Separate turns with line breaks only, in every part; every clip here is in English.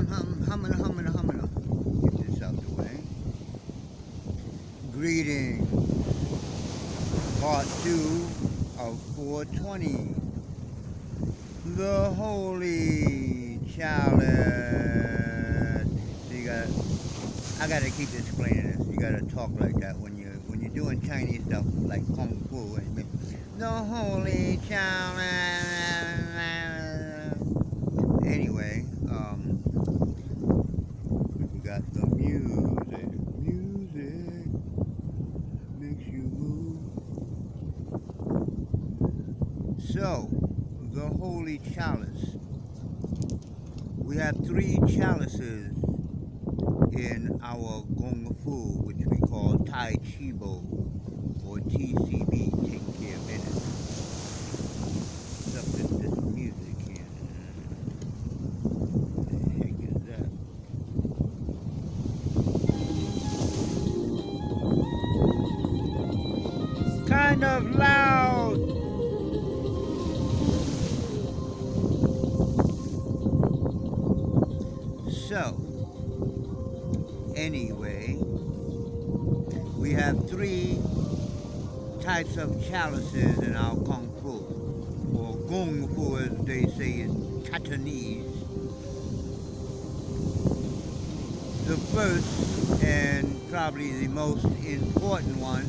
Humming. Get this out the way. Greetings. Part 2 of 420. The Holy Chalice. So I gotta keep explaining this. You gotta talk like that when you're doing Chinese stuff like Kung Fu. The Holy Chalice. Anyway, we got the music. Music makes you move. So, the Holy Chalice. We have 3 chalices in our Kung Fu, which we call Tai Chi Bo or TCB, take care of business. What's up this music here? What the heck is that? Kind of loud! So, anyway, we have 3 types of chalices in our Kung Fu, or Kung Fu as they say in Cantonese. The first and probably the most important one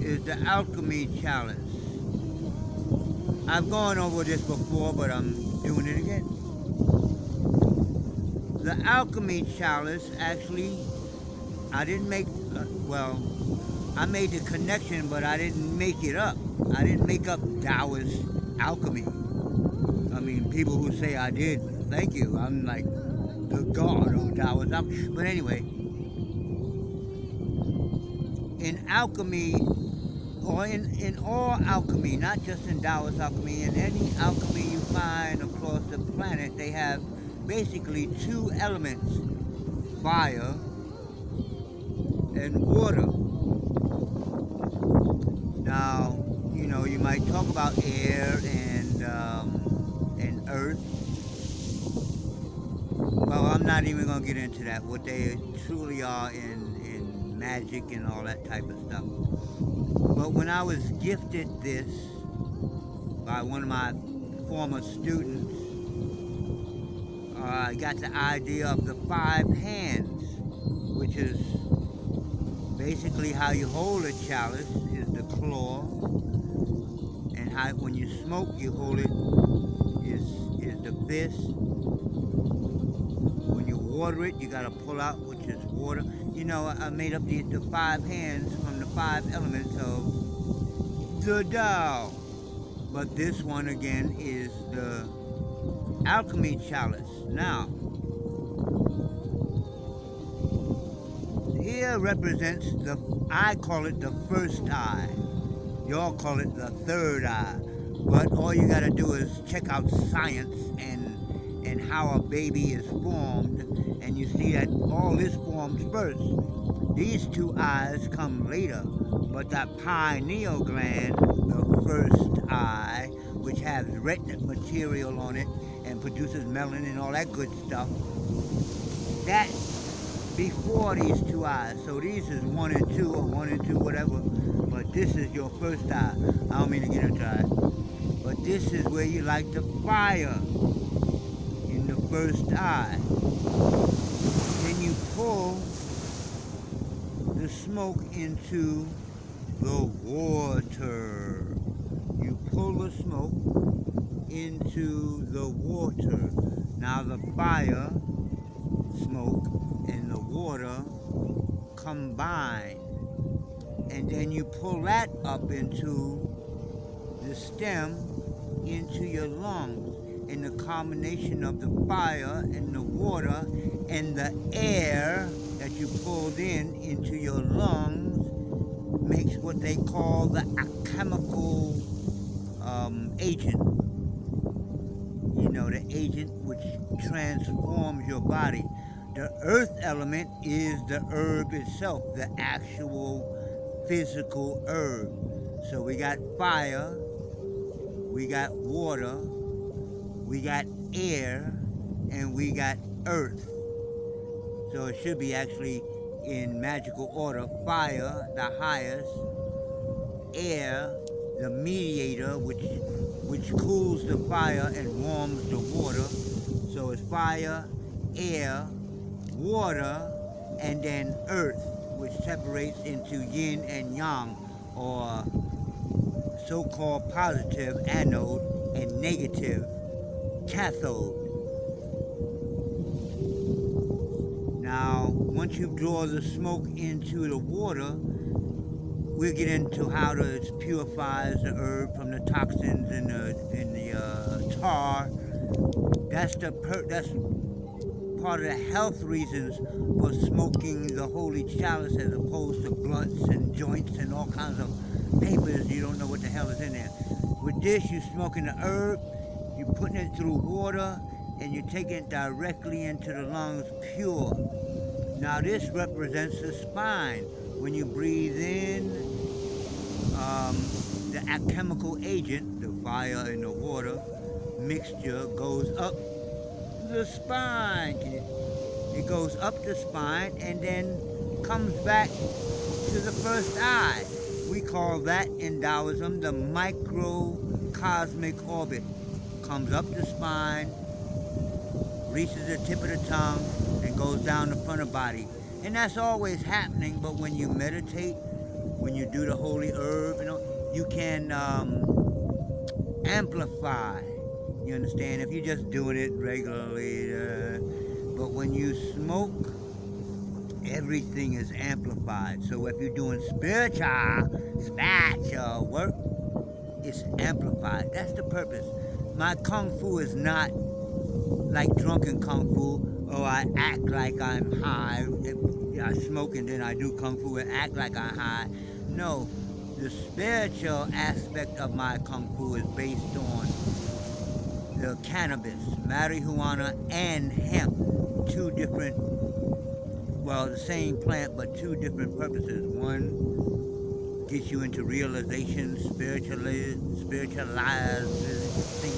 is the alchemy chalice. I've gone over this before, but I'm doing it again. The alchemy chalice actually, I didn't make, I made the connection, but I didn't make it up. I didn't make up Taoist alchemy. I mean, people who say I did, thank you. I'm like the god of Taoist alchemy. But anyway, in alchemy, or in all alchemy, not just in Taoist alchemy, in any alchemy you find across the planet, they have basically 2 elements, fire and water. Now, you might talk about air and earth. Well, I'm not even going to get into that, what they truly are in magic and all that type of stuff. But when I was gifted this by one of my former students, I got the idea of the 5 hands, which is basically how you hold a chalice is the claw, and how when you smoke you hold it is the fist. When you water it, you gotta pull out, which is water. I made up the 5 hands from the 5 elements of the Tao. But this one again is the alchemy chalice. Now, here represents I call it the first eye. Y'all call it the third eye. But all you gotta do is check out science and how a baby is formed, and you see that all this forms first. These 2 eyes come later, but that pineal gland, the first eye, which has retinal material on it and produces melanin and all that good stuff, that's before these 2 eyes. So these is 1 and 2 or 1 and 2, whatever, but this is your first eye. I don't mean to get into that. But this is where you light the fire, in the first eye. Then you pull the smoke into the water. You pull the smoke into the water. Now the fire, smoke, and the water combine. And then you pull that up into the stem, into your lungs. And the combination of the fire and the water and the air that you pulled into your lungs makes what they call the chemical agent. The agent which transforms your body. The earth element is the herb itself, the actual physical herb. So we got fire, we got water, we got air, and we got earth. So it should be actually in magical order: fire, the highest; air, the mediator, which cools the fire and warms the water. So it's fire, air, water, and then earth, which separates into yin and yang, or so-called positive anode and negative cathode. Now, once you draw the smoke into the water, we'll get into how it purifies the herb from the toxins in the tar. That's part of the health reasons for smoking the holy chalice as opposed to blunts and joints and all kinds of papers. You don't know what the hell is in there. With this, you're smoking the herb, you're putting it through water, and you're taking it directly into the lungs pure. Now this represents the spine. When you breathe in, the chemical agent, the fire and the water mixture, goes up the spine. It goes up the spine and then comes back to the first eye. We call that in Taoism the microcosmic orbit. Comes up the spine, reaches the tip of the tongue, and goes down the front of the body. And that's always happening, but when you meditate, when you do the holy herb, you can amplify. You understand? If you're just doing it regularly, but when you smoke, everything is amplified. So if you're doing spiritual work, it's amplified. That's the purpose. My kung fu is not like drunken kung fu. Oh, I act like I'm high. I smoke and then I do kung fu and act like I'm high. No, the spiritual aspect of my kung fu is based on the cannabis, marijuana, and hemp. Two different, well, the same plant, but two different purposes. One gets you into realization, spiritualized thing,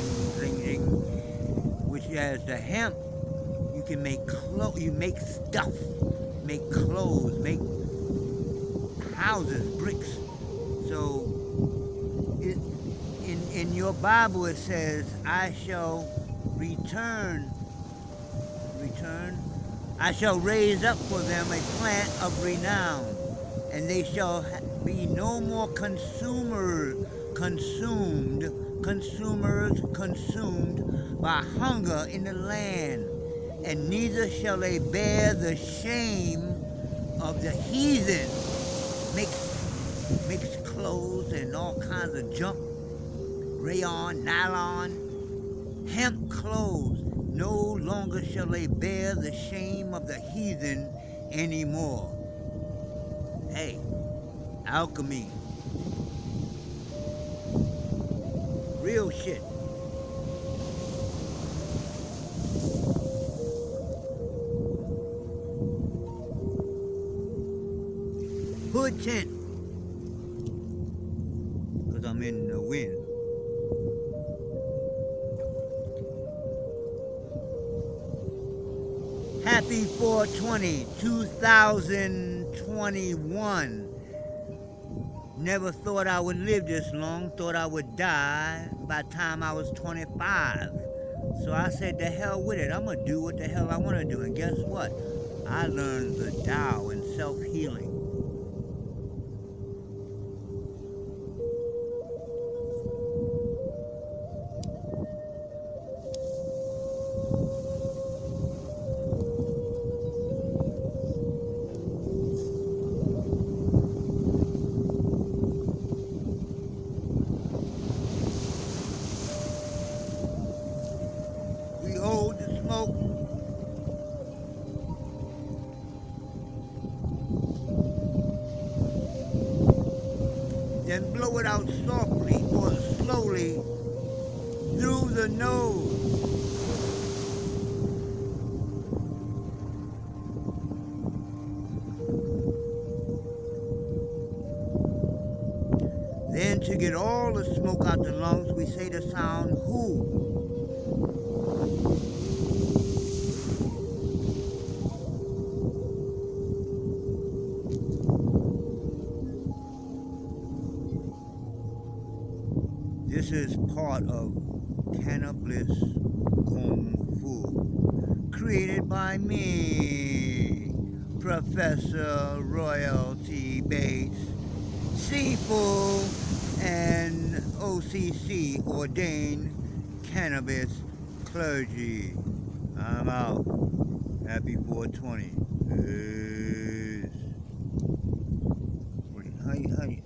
which as the hemp, you can make you make stuff, make clothes, make houses, bricks. So in your Bible it says, I shall return, I shall raise up for them a plant of renown, and they shall be no more consumers consumed by hunger in the land, and neither shall they bear the shame of the heathen. Makes clothes and all kinds of junk, rayon, nylon, hemp clothes. No longer shall they bear the shame of the heathen anymore. Hey, alchemy. Real shit. Hood tent. Because I'm in the wind. Happy 420, 2021. Never thought I would live this long. Thought I would die by the time I was 25. So I said, the hell with it. I'm going to do what the hell I want to do. And guess what? I learned the Tao and self-healing. Hold the smoke. Then blow it out softly or slowly through the nose. Then to get all the smoke out the lungs, we say the sound who. This is part of Cannabis Kung Fu, created by me, Professor Royalty Bates, Sifu, and OCC, Ordained Cannabis Clergy. I'm out. Happy 420. Peace. How you